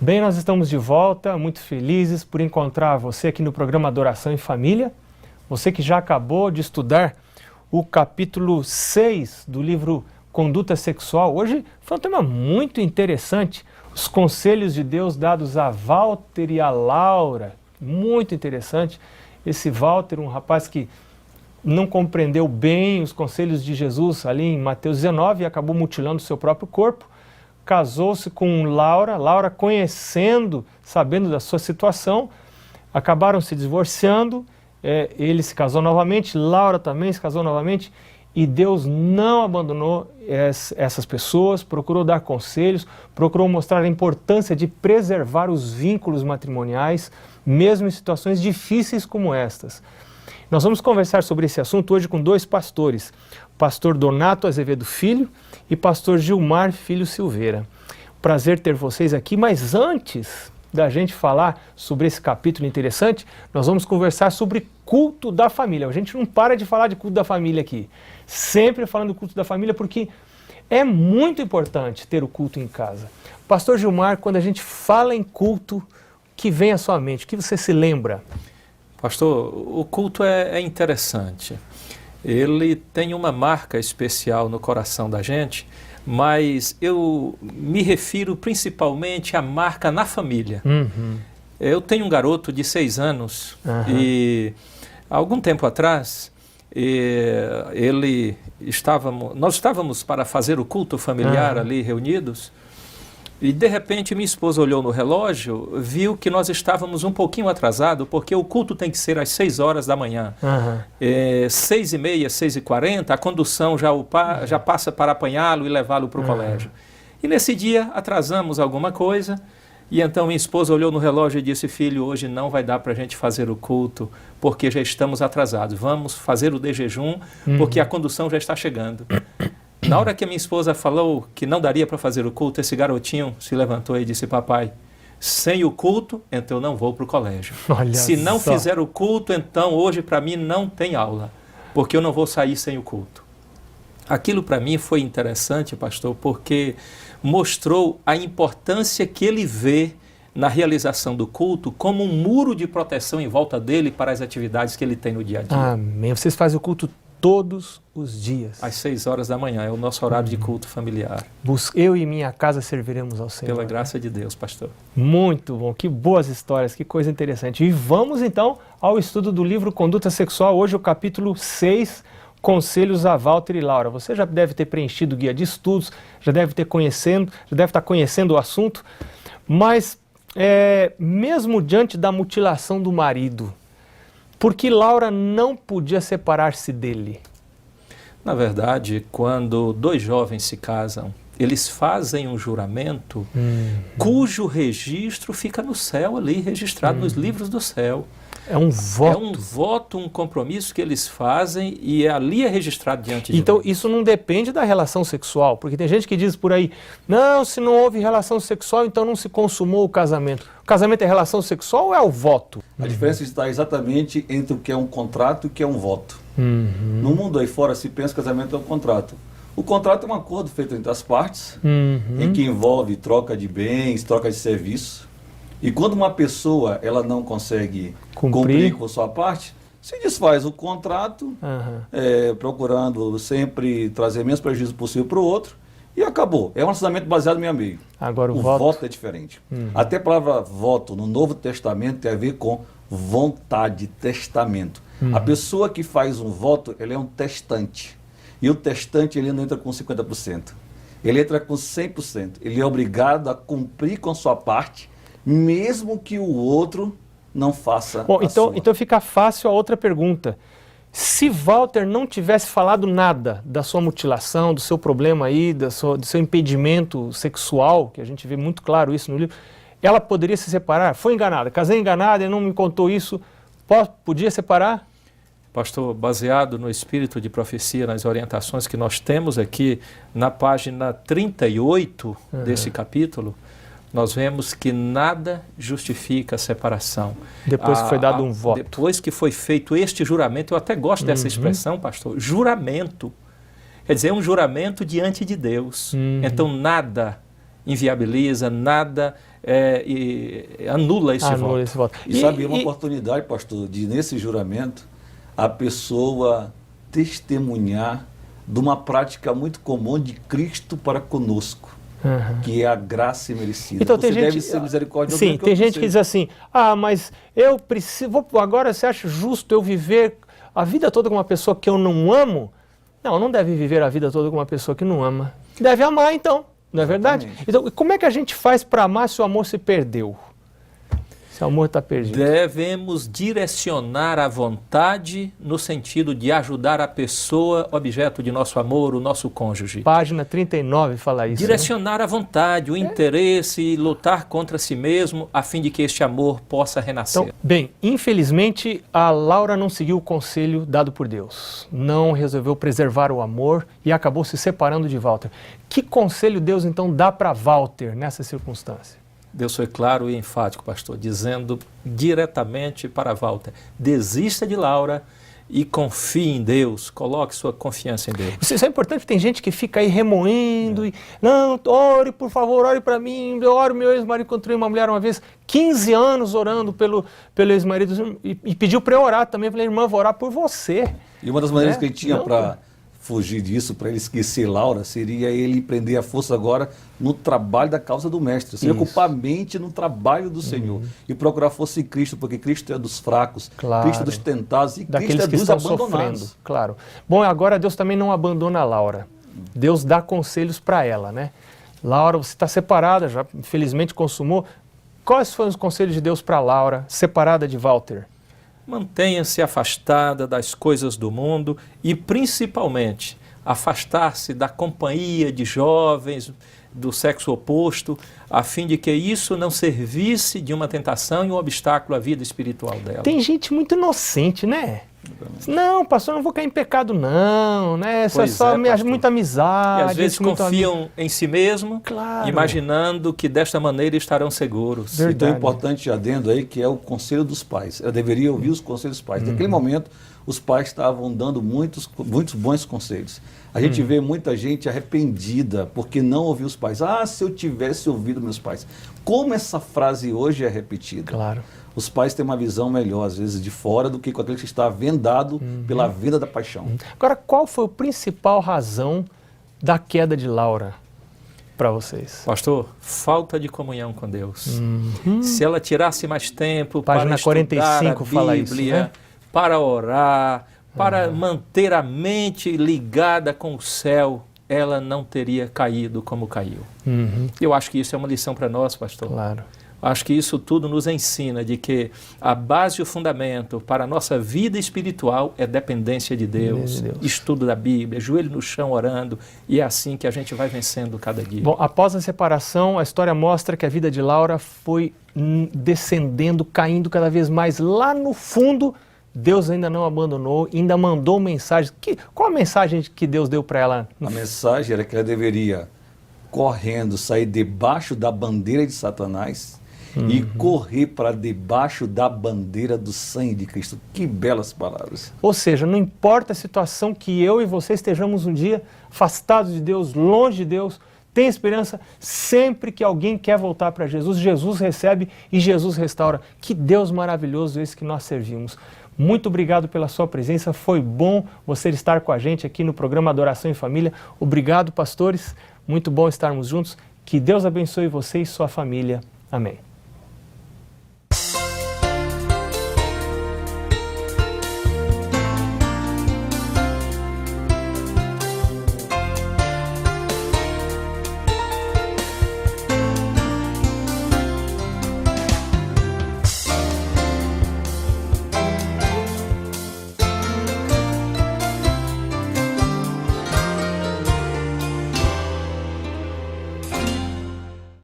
Bem, nós estamos de volta, muito felizes por encontrar você aqui no programa Adoração em Família. Você que já acabou de estudar o capítulo 6 do livro Conduta Sexual. Hoje foi um tema muito interessante, os conselhos de Deus dados a Walter e a Laura. Muito interessante. Esse Walter, um rapaz que não compreendeu bem os conselhos de Jesus ali em Mateus 19 e acabou mutilando o seu próprio corpo. Casou-se com Laura conhecendo, sabendo da sua situação, acabaram se divorciando, ele se casou novamente, Laura também se casou novamente, e Deus não abandonou essas pessoas, procurou dar conselhos, procurou mostrar a importância de preservar os vínculos matrimoniais, mesmo em situações difíceis como estas. Nós vamos conversar sobre esse assunto hoje com dois pastores, pastor Donato Azevedo Filho e pastor Gilmar Filho Silveira. Prazer ter vocês aqui, mas antes da gente falar sobre esse capítulo interessante, nós vamos conversar sobre culto da família. A gente não para de falar de culto da família aqui, sempre falando do culto da família, porque é muito importante ter o culto em casa. Pastor Gilmar, quando a gente fala em culto, o que vem à sua mente? O que você se lembra? Pastor, o culto é interessante. Ele tem uma marca especial no coração da gente, mas eu me refiro principalmente à marca na família. Uhum. Eu tenho um garoto de 6 anos e há algum tempo atrás nós estávamos para fazer o culto familiar ali reunidos. E de repente minha esposa olhou no relógio, viu que nós estávamos um pouquinho atrasados, porque o culto tem que ser às 6 horas da manhã. 6h30, 6h40, a condução já passa para apanhá-lo e levá-lo para o colégio. E nesse dia atrasamos alguma coisa, e então minha esposa olhou no relógio e disse: filho, hoje não vai dar para a gente fazer o culto, porque já estamos atrasados. Vamos fazer o de jejum, porque a condução já está chegando. Na hora que a minha esposa falou que não daria para fazer o culto, esse garotinho se levantou e disse: papai, sem o culto, então eu não vou para o colégio. Se não fizer o culto, então hoje para mim não tem aula, porque eu não vou sair sem o culto. Aquilo para mim foi interessante, pastor, porque mostrou a importância que ele vê na realização do culto como um muro de proteção em volta dele para as atividades que ele tem no dia a dia. Amém. Vocês fazem o culto todos os dias. Às 6 horas da manhã, é o nosso horário de culto familiar. Eu e minha casa serviremos ao Senhor. Pela graça de Deus, pastor. Muito bom, que boas histórias, que coisa interessante. E vamos então ao estudo do livro Conduta Sexual, hoje o capítulo 6, Conselhos a Walter e Laura. Você já deve ter preenchido o guia de estudos, já deve estar conhecendo o assunto, mas mesmo diante da mutilação do marido, por que Laura não podia separar-se dele? Na verdade, quando dois jovens se casam, eles fazem um juramento cujo registro fica no céu ali, registrado nos livros do céu. É um voto. É um voto, um compromisso que eles fazem e ali é registrado diante de Então, Deus. isso não depende da relação sexual, porque tem gente que diz por aí, não, se não houve relação sexual, então não se consumou o casamento. O casamento é relação sexual ou é o voto? A diferença está exatamente entre o que é um contrato e o que é um voto. No mundo aí fora se pensa que casamento é um contrato. O contrato é um acordo feito entre as partes, em que envolve troca de bens, troca de serviço. E quando uma pessoa ela não consegue cumprir com sua parte, se desfaz o contrato, procurando sempre trazer menos prejuízo possível para o outro, e acabou. É um relacionamento baseado no meio a meio. Agora o voto é diferente. Até a palavra voto no Novo Testamento tem a ver com vontade, testamento. A pessoa que faz um voto, ele é um testante. E o testante, ele não entra com 50%. Ele entra com 100%. Ele é obrigado a cumprir com sua parte, mesmo que o outro não faça a sua. Então fica fácil a outra pergunta. Se Walter não tivesse falado nada da sua mutilação, do seu problema aí, do seu impedimento sexual, que a gente vê muito claro isso no livro, ela poderia se separar? Foi enganada, casei enganada, ele não me contou isso, podia separar? Pastor, baseado no espírito de profecia, nas orientações que nós temos aqui na página 38 desse capítulo, nós vemos que nada justifica a separação. Depois que foi dado um voto. Depois que foi feito este juramento, eu até gosto dessa expressão, pastor, juramento. Quer dizer, é um juramento diante de Deus. Então nada inviabiliza, nada anula esse voto. E sabe, uma oportunidade, pastor, de nesse juramento a pessoa testemunhar de uma prática muito comum de Cristo para conosco, que é a graça imerecida. Então, você tem gente, deve ser misericordioso. Sim, tem gente que diz assim, mas eu preciso, agora você acha justo eu viver a vida toda com uma pessoa que eu não amo? Não deve viver a vida toda com uma pessoa que não ama. Deve amar, então. Não é verdade? Exatamente. Então, como é que a gente faz para amar se o amor se perdeu? Se o amor está perdido. Devemos direcionar a vontade no sentido de ajudar a pessoa, objeto de nosso amor, o nosso cônjuge. Página 39 fala isso. Direcionar a vontade, o interesse, lutar contra si mesmo, a fim de que este amor possa renascer. Então, bem, infelizmente a Laura não seguiu o conselho dado por Deus. Não resolveu preservar o amor e acabou se separando de Walter. Que conselho Deus então dá para Walter nessa circunstância? Deus foi claro e enfático, pastor, dizendo diretamente para Walter: desista de Laura e confie em Deus, coloque sua confiança em Deus. Isso é importante, porque tem gente que fica aí remoendo, e não, ore por favor, ore para mim, eu oro, meu ex-marido encontrei uma mulher uma vez, 15 anos orando pelo ex-marido, e pediu para eu orar também, eu falei, irmã, vou orar por você. E uma das maneiras que ele tinha para fugir disso, para ele esquecer Laura, seria ele prender a força agora no trabalho da causa do mestre, se ocupar a mente no trabalho do Senhor e procurar força em Cristo, porque Cristo é dos fracos, Cristo é dos tentados e daqueles Cristo é dos abandonados. Sofrendo, claro. Bom, agora Deus também não abandona a Laura. Deus dá conselhos para ela, né? Laura, você está separada, já infelizmente consumou. Quais foram os conselhos de Deus para Laura, separada de Walter? Mantenha-se afastada das coisas do mundo e, principalmente, afastar-se da companhia de jovens do sexo oposto, a fim de que isso não servisse de uma tentação e um obstáculo à vida espiritual dela. Tem gente muito inocente, né? Não, pastor, não vou cair em pecado não, né? Isso é só muita amizade. E às vezes confiam em si mesmo, imaginando que desta maneira estarão seguros. Verdade. Então é importante adendo aí que é o conselho dos pais. Ela deveria ouvir os conselhos dos pais. Naquele momento, os pais estavam dando muitos bons conselhos. A gente vê muita gente arrependida porque não ouviu os pais. Se eu tivesse ouvido meus pais. Como essa frase hoje é repetida. Claro. Os pais têm uma visão melhor, às vezes, de fora do que com aquele que está vendado pela venda da paixão. Agora, qual foi a principal razão da queda de Laura para vocês? Pastor, falta de comunhão com Deus. Se ela tirasse mais tempo para estudar 45 a Bíblia, fala isso, né? para orar, para manter a mente ligada com o céu, ela não teria caído como caiu. Eu acho que isso é uma lição para nós, pastor. Claro. Acho que isso tudo nos ensina de que a base e o fundamento para a nossa vida espiritual é dependência de Deus, estudo da Bíblia, joelho no chão orando, e é assim que a gente vai vencendo cada dia. Bom, após a separação, a história mostra que a vida de Laura foi descendendo, caindo cada vez mais. Lá no fundo, Deus ainda não abandonou, ainda mandou mensagem. Qual a mensagem que Deus deu para ela? A mensagem era que ela deveria, correndo, sair debaixo da bandeira de Satanás e correr para debaixo da bandeira do sangue de Cristo. Que belas palavras. Ou seja, não importa a situação que eu e você estejamos um dia afastados de Deus, longe de Deus, tem esperança. Sempre que alguém quer voltar para Jesus, Jesus recebe e Jesus restaura. Que Deus maravilhoso esse que nós servimos. Muito obrigado pela sua presença, foi bom você estar com a gente aqui no programa Adoração em Família. Obrigado, pastores, muito bom estarmos juntos. Que Deus abençoe você e sua família. Amém.